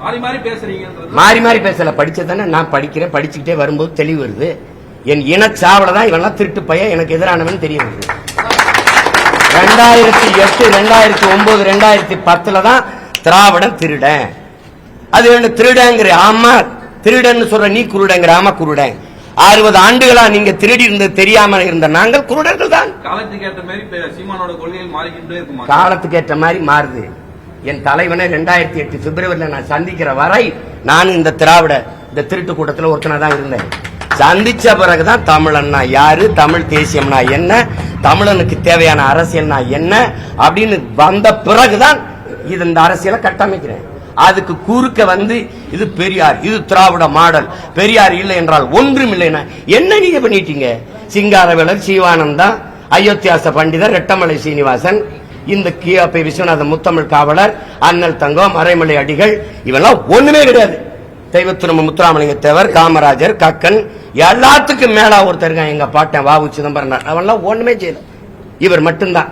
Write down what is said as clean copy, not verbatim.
மாறி மாறி பேசல. படிச்சதானே நான் படிக்கிறேன். படிச்சுக்கிட்டே வரும்போது தெளிவு வருது. என் இனச்சாவல தான் இவெல்லாம் திருட்டு பையன் எனக்கு எதிரானவன் தெரிய வருது. 2008, 2009, 2010 தான் திராவிடன் திருடன். அது என்ன திருடங்கிற? ஆமா திருடன் சொல்ற நீ குருடங்கிற. ஆமா குருடன். 60 ஆண்டுகளா நீங்க திருடி இருந்தது தெரியாம இருந்த நாங்கள் குருடர்கள் தான். காலத்துக்கு ஏற்ற மாதிரி சீமானோட கொள்கைகள் மாறிக்கிட்டே இருக்கும். காலத்துக்கு ஏற்ற மாதிரி மாறுது. என் தலைவனை 2008 பிப்ரவரியில நான் சந்திக்கிற வரை நான் இந்த திராவிட இந்த திருட்டு கூட்டத்தில் ஒருத்தனா தான் இருந்தேன். சந்திச்ச பிறகுதான் தமிழன்னா யாரு, தமிழ் தேசியம்னா என்ன, தமிழனுக்கு தேவையான அரசியல்னா என்ன அப்படின்னு வந்த பிறகுதான் இது இந்த அரசியலை கட்டமைக்கிறேன். அதுக்கு குறுக்க வந்து இது பெரியார், இது திராவிட மாடல், பெரியார் இல்லை என்றால் ஒன்றும் இல்லைன்னா என்ன நீங்க பண்ணிட்டீங்க? சிங்காரவேலர், சிவானந்தா, அயோத்தியாச பண்டிதர், ரெட்டமலை சீனிவாசன், இந்த கியாபி விஸ்வநாத முத்தமிழ் காவலர், அண்ணல் தங்கம், மறைமலை அடிகள் இவெல்லாம் ஒண்ணுமே கிடையாது. தெய்வத்திரும முத்துராமலிங்க தேவர், காமராஜர், கக்கன் எல்லாத்துக்கும் மேலா ஒருத்தர் எங்க பாட்டன் வாவு சிதம்பரம் அவெல்லாம் ஒண்ணுமே செய்யல. இவர் மட்டும்தான்.